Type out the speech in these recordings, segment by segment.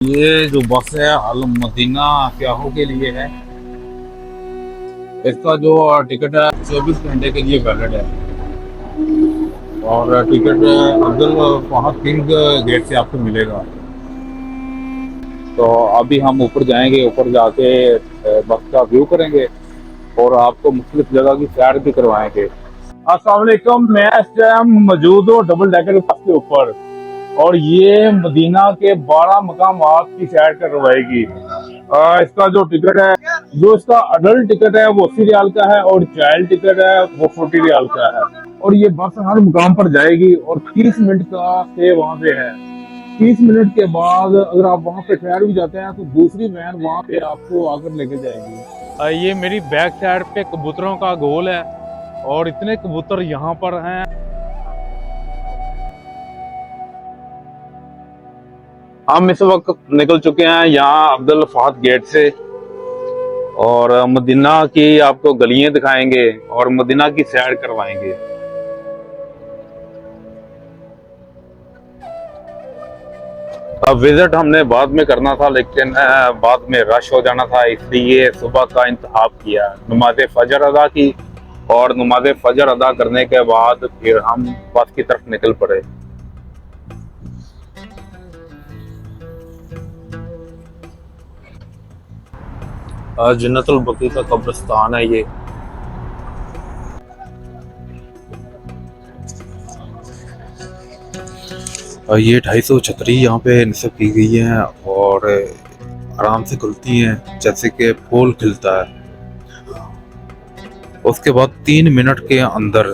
ये जो बस है अल मदीना स्याहों के लिए है। इसका जो टिकट है 24 घंटे के लिए वैलिड है। और ticket Abdul Fahad king gate से आपको मिलेगा। तो अभी हम ऊपर जाएंगे, ऊपर जाके बस का व्यू करेंगे और आपको मुख्तलिफ जगह की सैर भी करवाएंगे। अस्सलाम वालेकुम, मैं इस टाइम मौजूद हूँ डबल डेकर बस के ऊपर और ये मदीना के 12 मकामात की सैर करवाएगी। इसका जो टिकट है, जो इसका अडल्ट टिकट है वो 80 रियाल का है और चाइल्ड टिकट है वो 40 रियाल का है। और ये बस हर मुकाम पर जाएगी और 30 मिनट का स्टे वहाँ पे है। 30 मिनट के बाद अगर आप वहाँ पे ठहर भी जाते हैं तो दूसरी वैन वहाँ पे आपको आकर लेके जाएगी। ये मेरी बैक साइड पे कबूतरों का गोल है और इतने कबूतर यहाँ पर हैं। हम इस वक्त निकल चुके हैं यहाँ अब्दुल फहद गेट से और मदीना की आपको गलियां दिखाएंगे और मदीना की सैर करवाएंगे। अब विजिट हमने बाद में करना था, लेकिन बाद में रश हो जाना था, इसलिए सुबह का इंतखाब किया। नमाज फजर अदा की और नमाज फजर अदा करने के बाद फिर हम बस की तरफ निकल पड़े। जन्नतुल बकी का कब्रिस्तान है ये। ये 250 छतरी यहाँ पे नस्ब की गई है और आराम से खुलती हैं जैसे कि फूल खिलता है। उसके बाद 3 मिनट के अंदर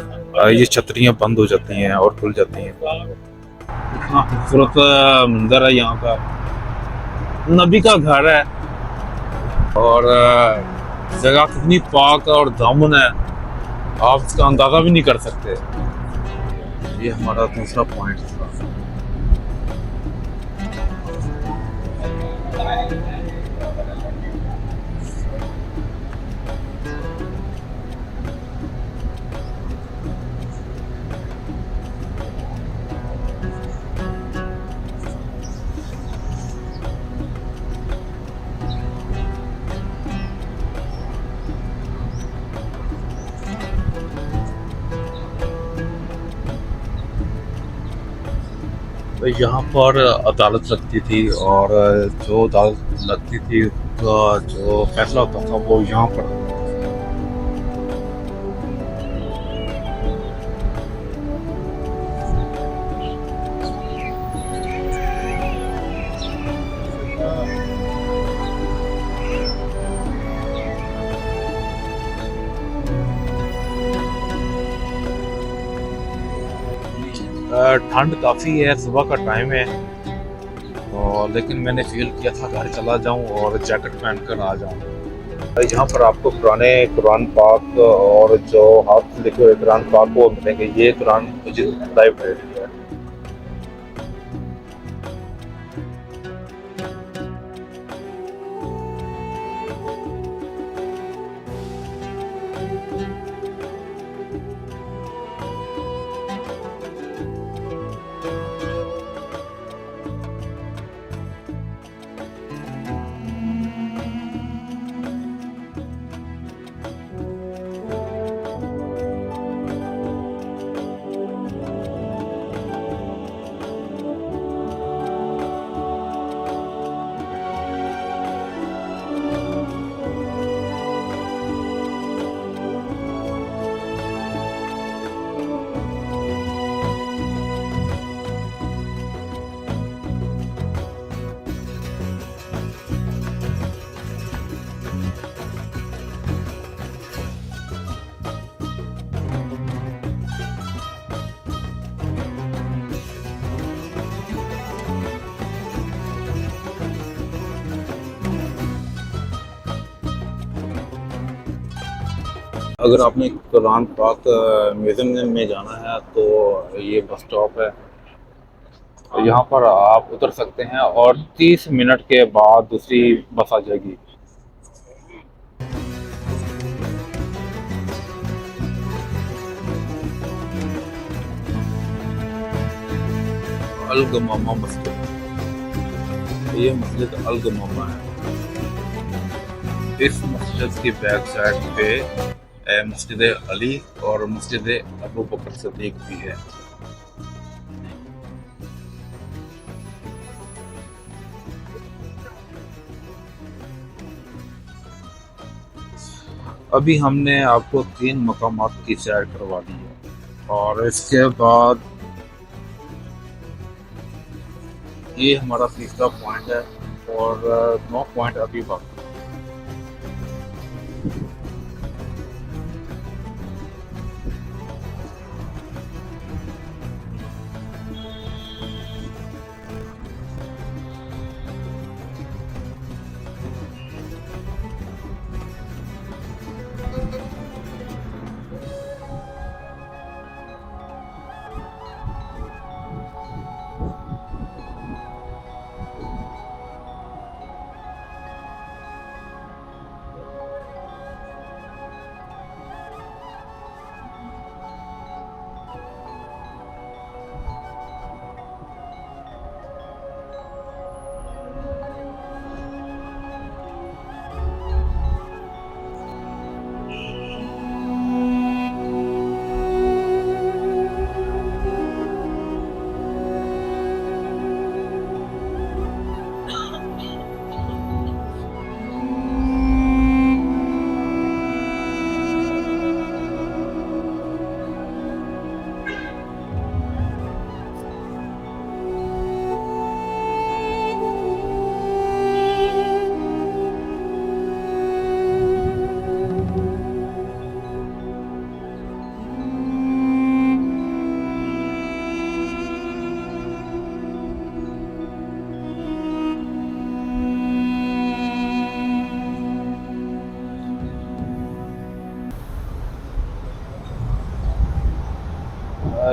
ये छतरियाँ बंद हो जाती हैं और खुल जाती हैं। इतना खूबसूरत मंजर है यहाँ का। नबी का घर है और जगह कितनी पाक और दामन है, आप इसका अंदाजा भी नहीं कर सकते। ये हमारा दूसरा पॉइंट था। तो यहाँ पर अदालत लगती थी और जो अदालत लगती थी उसका जो फैसला होता था वो यहाँ पर। ठंड काफ़ी है, सुबह का टाइम है और लेकिन मैंने फील किया था घर चला जाऊं और जैकेट पहन कर आ जाऊं। यहाँ पर आपको पुराने कुरान पाक और जो हाथ से लिखे हुए कुरान पाक वो मिलेंगे। ये कुरान मजीद लाइब्रेरी है। अगर आपने कुरान पाक म्यूजियम में जाना है तो ये बस स्टॉप है। यहाँ पर आप उतर सकते हैं और 30 मिनट के बाद दूसरी बस आ जाएगी। अल गमामा मस्जिद। ये मस्जिद अल गम्मा है। इस मस्जिद की बैक साइड पे मस्जिद अली और मस्जिद अबू बकर सिद्दीक भी है। अभी हमने आपको 3 मकामात की सैर करवा दी है और इसके बाद ये हमारा तीसरा पॉइंट है और 9 पॉइंट अभी बाकी।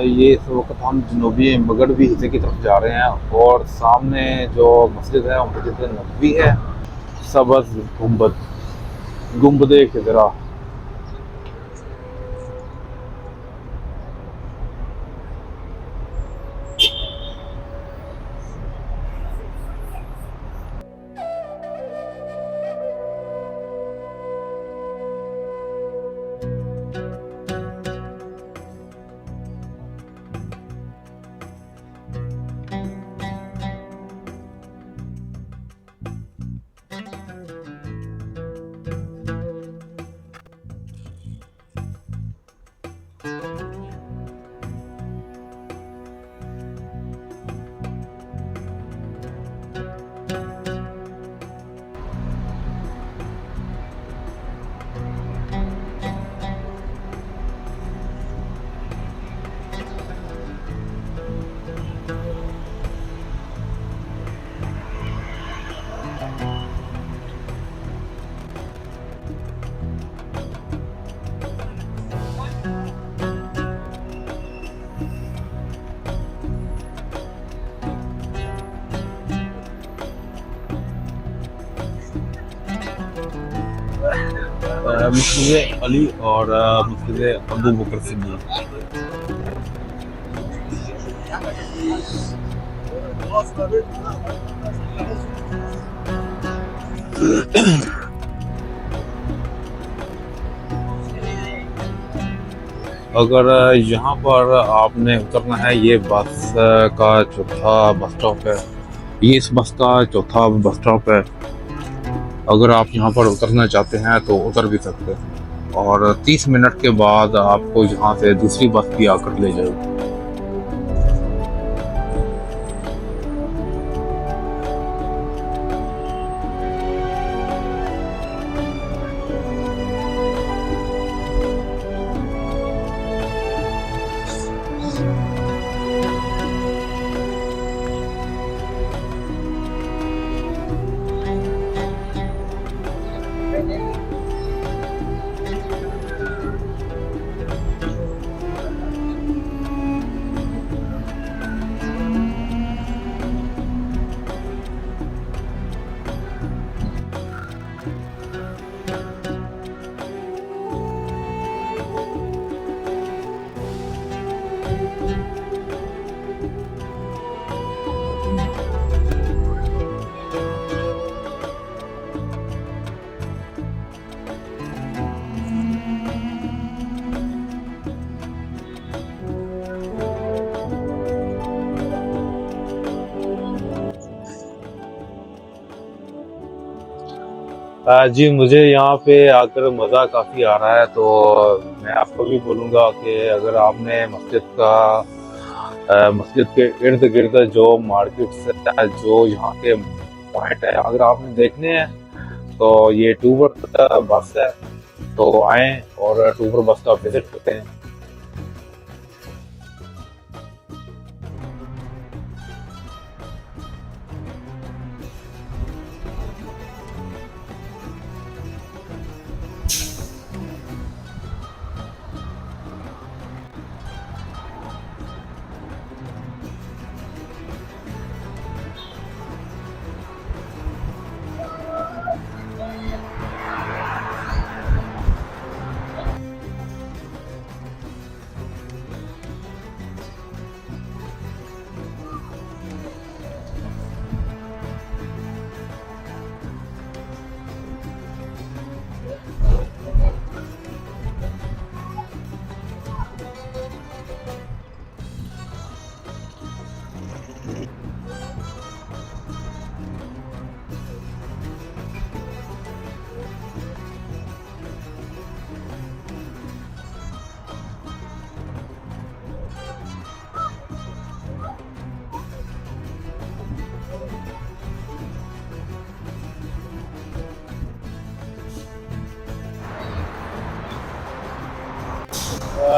ये इस वक्त हम जनूबी मगरबी हिस्से की तरफ जा रहे हैं और सामने जो मस्जिद है वो मस्जिद नबवी है। सबज गुम्बद गुम्बद खिजरा। मस्जिद अली और मस्जिद अबू बकर सिद्दीक। अगर यहाँ पर आपने उतरना है, ये बस का चौथा बस स्टॉप है। ये इस बस का चौथा बस स्टॉप है। अगर आप यहाँ पर उतरना चाहते हैं तो उतर भी सकते हैं और 30 मिनट के बाद आपको यहाँ से दूसरी बस भी आकर ले जाएगी। जी मुझे यहाँ पे आकर मज़ा काफ़ी आ रहा है। तो मैं आपको भी बोलूँगा कि अगर आपने मस्जिद के इर्द गिर्द जो मार्केट्स है, जो यहाँ के पॉइंट है, अगर आपने देखने हैं तो ये टूबर बस है। तो आए और टूबर बस का विजिट करते हैं।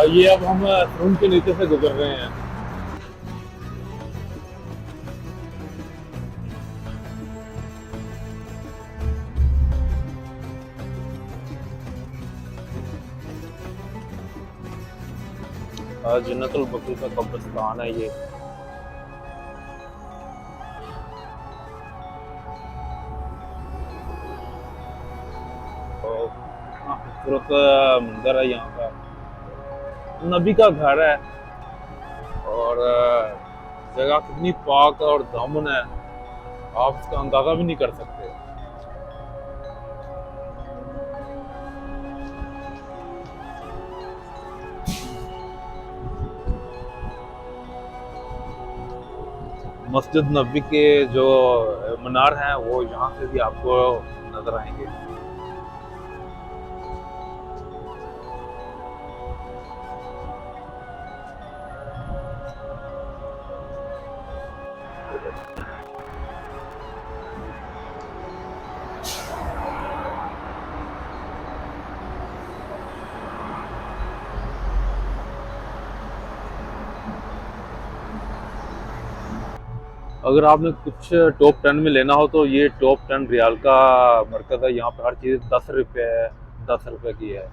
ये अब हम रूम के नीचे से गुजर रहे हैं। जन्नतुल बकी का कब्रिस्तान है ये। तो इतना खूबसूरत मंजर है यहाँ का। नबी का घर है और जगह कितनी पाक और दामन है, आप इसका अंदाजा भी नहीं कर सकते। मस्जिद नबी के जो मीनार हैं वो यहाँ से भी आपको नजर आएंगे। अगर आपने कुछ टॉप 10 में लेना हो तो ये टॉप 10 रियाल का मरकज़ है। यहाँ पे हर चीज़ 10 रुपये है, 10 रुपये की है।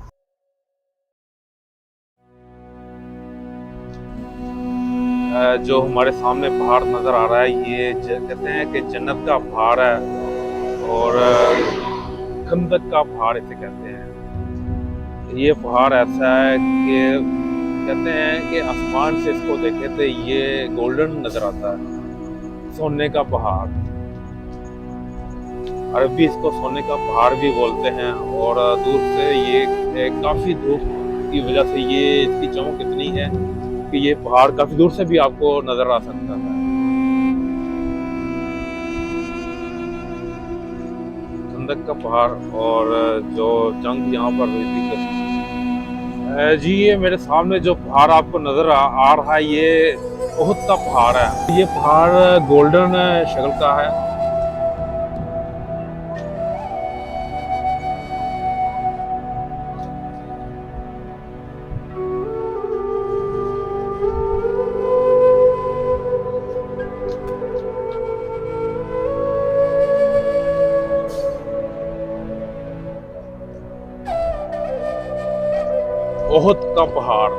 जो हमारे सामने पहाड़ नज़र आ रहा है ये कहते हैं कि जन्नत का पहाड़ है और खंदक का पहाड़ इसे कहते हैं। ये पहाड़ ऐसा है कि कहते हैं कि आसमान से इसको देखे तो ये गोल्डन नज़र आता है, सोने का पहाड़। अरबी इसको सोने का पहाड़ भी बोलते हैं। और दूर से ये काफ़ी धूप की वजह से ये इसकी चमक इतनी है कि ये पहाड़ काफ़ी दूर से भी आपको नज़र आ सकता है। खंदक का पहाड़ और जो जंग यहाँ पर हुई थी। जी ये मेरे सामने जो पहाड़ आपको नज़र आ रहा है ये उहुद का पहाड़ है। ये पहाड़ गोल्डन शक्ल का है। उहुद का पहाड़।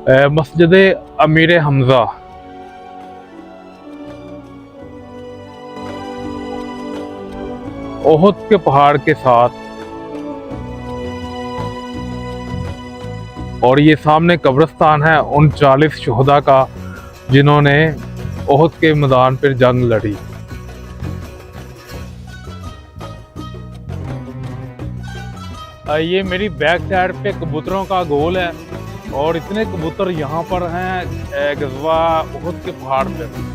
मस्जिद अमीर हमजा। ओहद के पहाड़ के साथ, और ये सामने कब्रिस्तान है उन 40 शहदा का जिन्होंने ओहद के मैदान पर जंग लड़ी। ये मेरी बैक साइड पे कबूतरों का गोल है और इतने कबूतर यहाँ पर हैं गजवा ओहद के पहाड़ पे।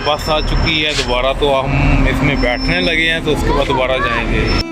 बस आ चुकी है दोबारा, तो हम इसमें बैठने लगे हैं, तो उसके बाद दोबारा जाएंगे।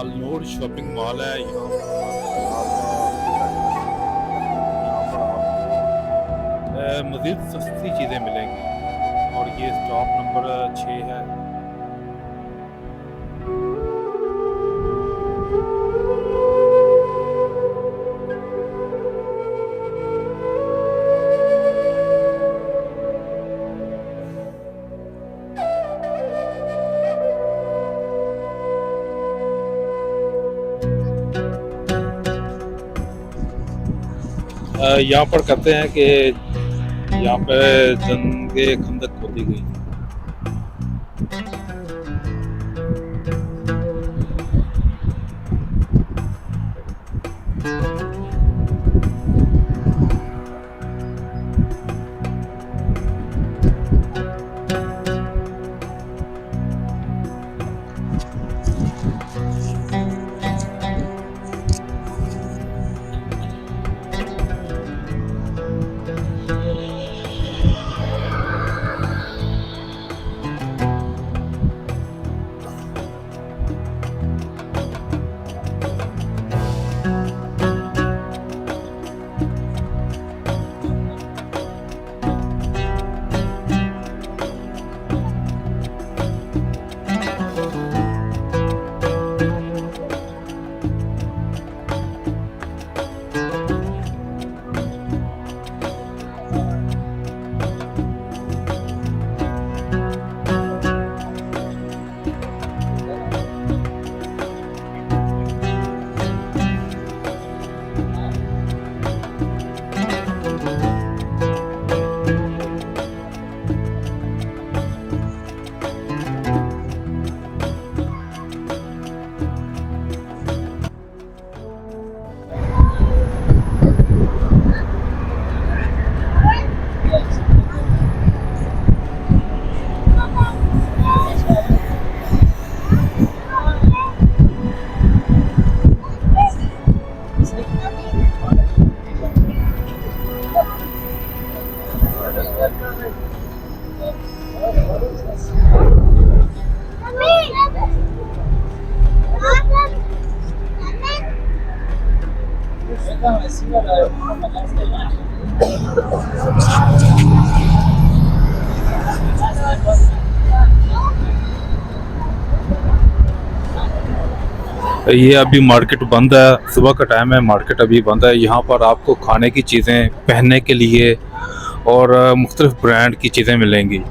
अल्नूर शॉपिंग मॉल है। यहाँ पर मज़ीद सस्ती चीज़ें मिलेंगी और ये स्टॉप नंबर 6 है। यहाँ पर कहते हैं कि यहाँ पे जंगे खंदक खोदी गई। ये अभी मार्केट बंद है, सुबह का टाइम है, मार्केट अभी बंद है। यहाँ पर आपको खाने की चीज़ें, पहनने के लिए और मुख्तलिफ ब्रांड की चीज़ें मिलेंगी।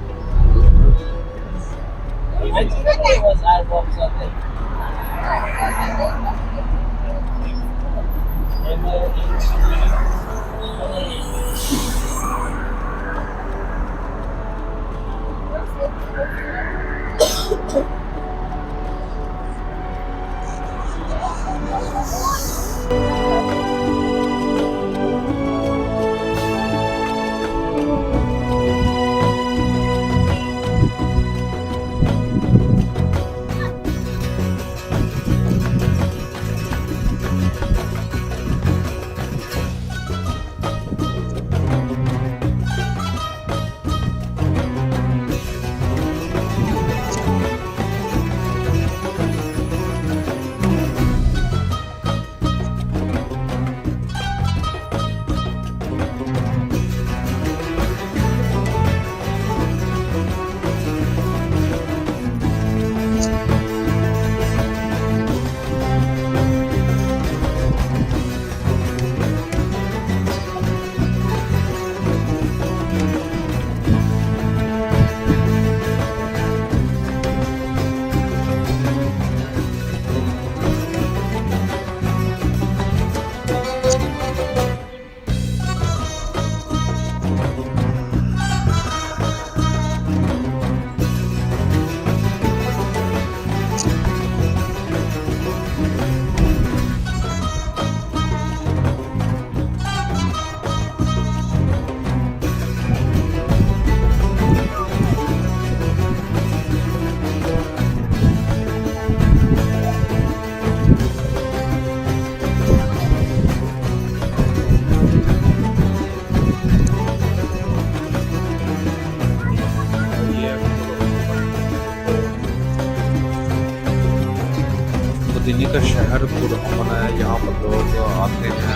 मदीने का शहर पुरअमन है। यहाँ पर लोग आते हैं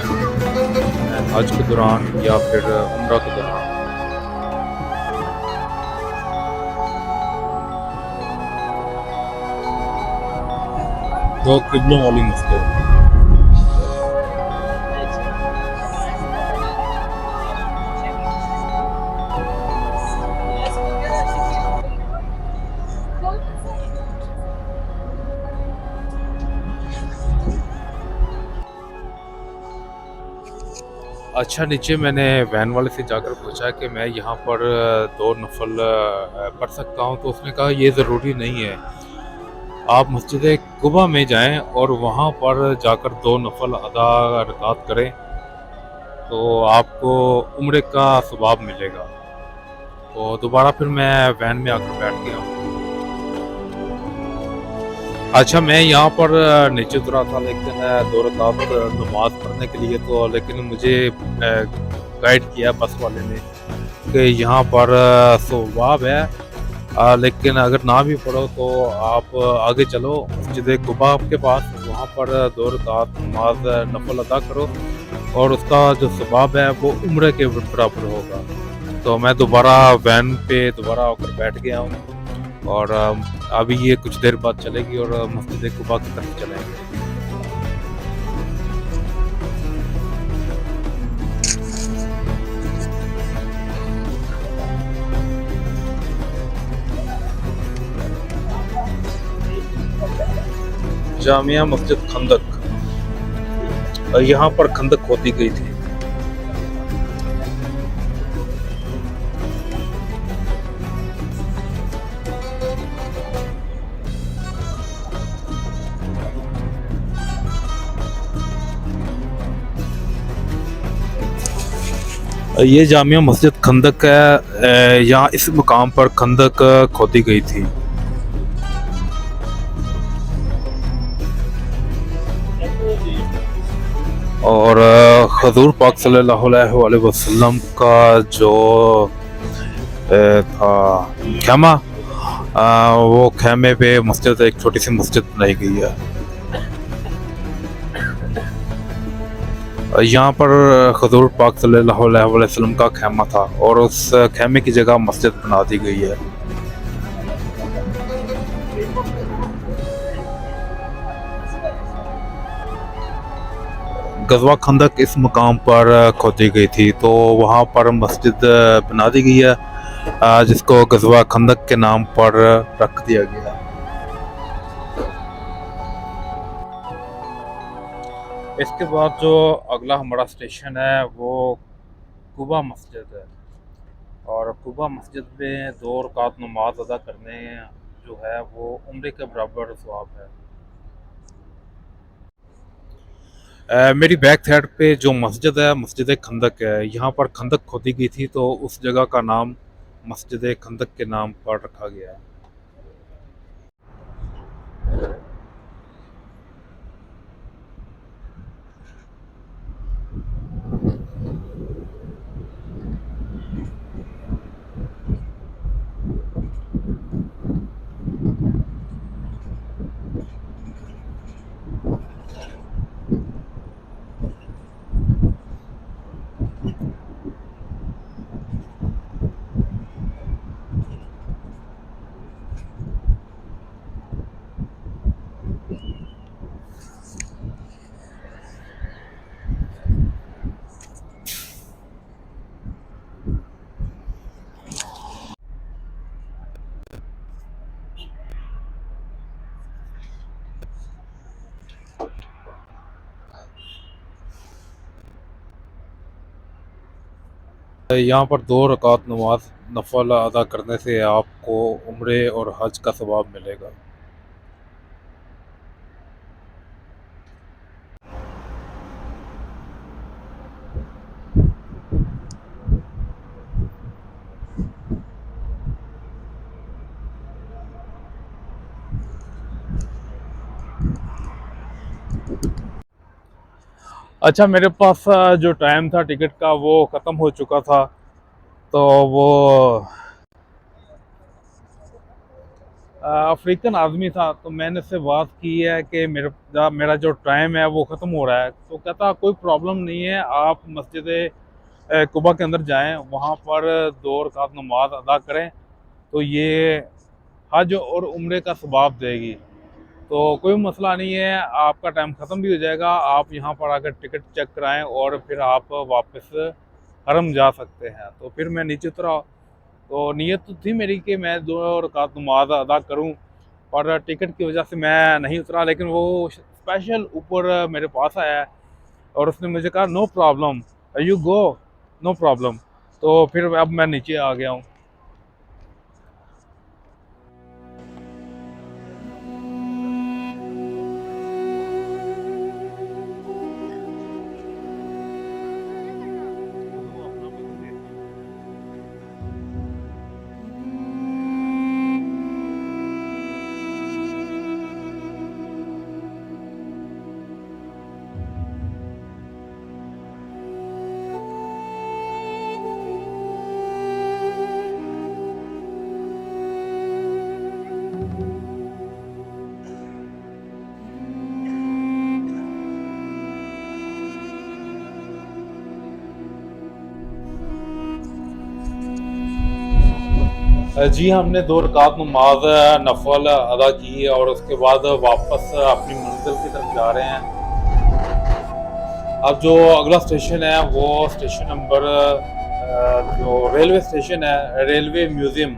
हज के दौरान या फिर उम्रा के दौरान। दो किबलों वाली मस्जिद। अच्छा, नीचे मैंने वैन वाले से जाकर पूछा कि मैं यहाँ पर 2 नफल पढ़ सकता हूँ, तो उसने कहा ये ज़रूरी नहीं है, आप मस्जिद कुबा में जाएं और वहाँ पर जाकर 2 नफल अदा रकात करें तो आपको उम्रे का सवाब मिलेगा। तो दोबारा फिर मैं वैन में आकर बैठ गया। अच्छा, मैं यहाँ पर नीचे उतरा था, लेकिन 2 रकात नमाज पढ़ने के लिए, तो लेकिन मुझे गाइड किया बस वाले ने कि यहाँ पर सवाब है, लेकिन अगर ना भी पढ़ो तो आप आगे चलो मस्जिद कुबा के पास, वहाँ पर 2 रकात नमाज नफल अदा करो और उसका जो सवाब है वो उम्र के बराबर होगा। तो मैं दोबारा वैन पे दोबारा आकर बैठ गया हूँ और अभी ये कुछ देर बाद चलेगी और मस्जिद कुबा की तरफ चलेंगे। जामिया मस्जिद खंदक, यहाँ पर खंदक खोदी गई थी। ये जामिया मस्जिद खंदक है, यहाँ इस मुकाम पर खंदक खोदी गई थी। और हजूर पाक सल्लल्लाहु अलैहि वसल्लम का जो था खेमा, वो खेमे पे मस्जिद, एक छोटी सी मस्जिद बनाई गई है। यहाँ पर हज़ूर पाक सल्लल्लाहु अलैहि वसल्लम का खैमा था और उस खैमे की जगह मस्जिद बना दी गई है। गज़वा खंदक इस मुकाम पर खोदी गई थी, तो वहाँ पर मस्जिद बना दी गई है, जिसको गज़वा खंदक के नाम पर रख दिया गया। इसके बाद जो अगला हमारा स्टेशन है वो कुबा मस्जिद है, और कुबा मस्जिद में 2 रकात नमाज अदा करने जो है वो उम्रे के बराबर सवाब है। मेरी बैक साइड पे जो मस्जिद है, मस्जिद खंदक है। यहाँ पर खंदक खोदी गई थी, तो उस जगह का नाम मस्जिद खंदक के नाम पर रखा गया है। यहाँ पर 2 रकात नमाज नफल अदा करने से आपको उम्रे और हज का सवाब मिलेगा। अच्छा, मेरे पास जो टाइम था टिकट का वो ख़त्म हो चुका था, तो वो अफ्रीकन आदमी था, तो मैंने उससे बात की है कि मेरा जो टाइम है वो ख़त्म हो रहा है। तो कहता कोई प्रॉब्लम नहीं है, आप मस्जिद कुबा के अंदर जाएं, वहाँ पर 2 रकात नमाज अदा करें, तो ये हज और उम्रे का सवाब देगी। तो कोई मसला नहीं है, आपका टाइम ख़त्म भी हो जाएगा, आप यहाँ पर आकर टिकट चेक कराएं और फिर आप वापस हरम जा सकते हैं। तो फिर मैं नीचे उतरा, तो नीयत तो थी मेरी कि मैं 2 रकात नमाज अदा करूं, और टिकट की वजह से मैं नहीं उतरा, लेकिन वो स्पेशल ऊपर मेरे पास आया है और उसने मुझे कहा no problem, you go, no problem. तो फिर अब मैं नीचे आ गया हूँ। जी, हमने 2 रकात नमाज नफल अदा की और उसके बाद वापस अपनी मंजिल की तरफ जा रहे हैं। अब जो अगला स्टेशन है वो स्टेशन नंबर जो रेलवे स्टेशन है, रेलवे म्यूज़ियम।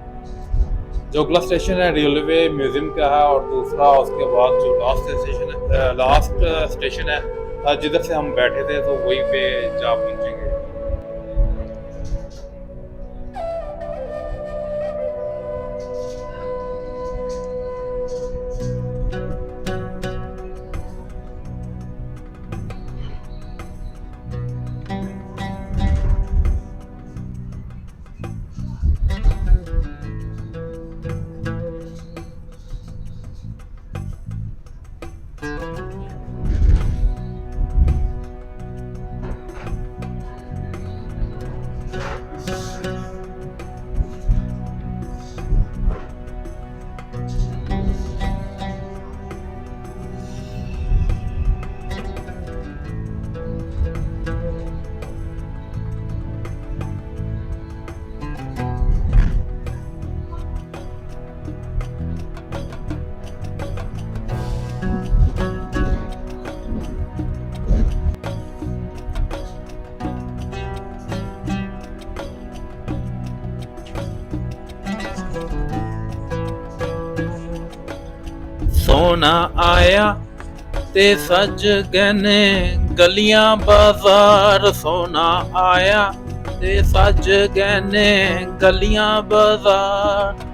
जो अगला स्टेशन है रेलवे म्यूज़ियम का है, और दूसरा उसके बाद जो लास्ट स्टेशन है जिधर से हम बैठे थे, तो वहीं पे जा पहुँचेंगे। सोना आया ते सज गए ने गलियां बाजार। सोना आया ते सज गए ने गलियां बाजार।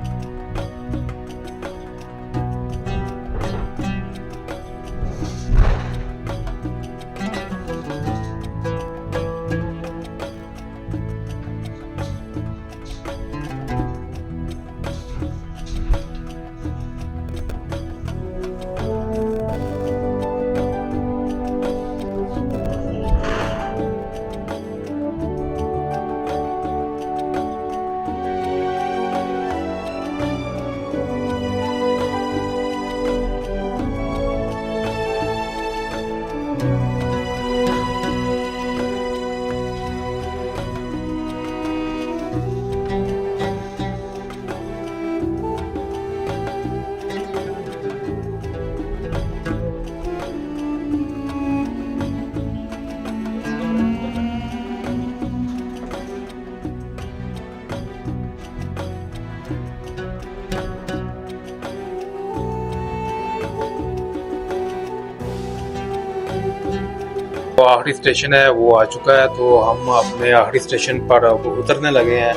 तो आखिरी स्टेशन है वो आ चुका है, तो हम अपने आखिरी स्टेशन पर उतरने लगे हैं।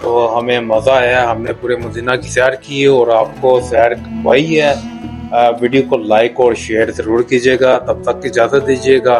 तो हमें मज़ा आया, हमने पूरे मदीना की सैर की और आपको सैर करवाई है। वीडियो को लाइक और शेयर ज़रूर कीजिएगा। तब तक इजाज़त दीजिएगा।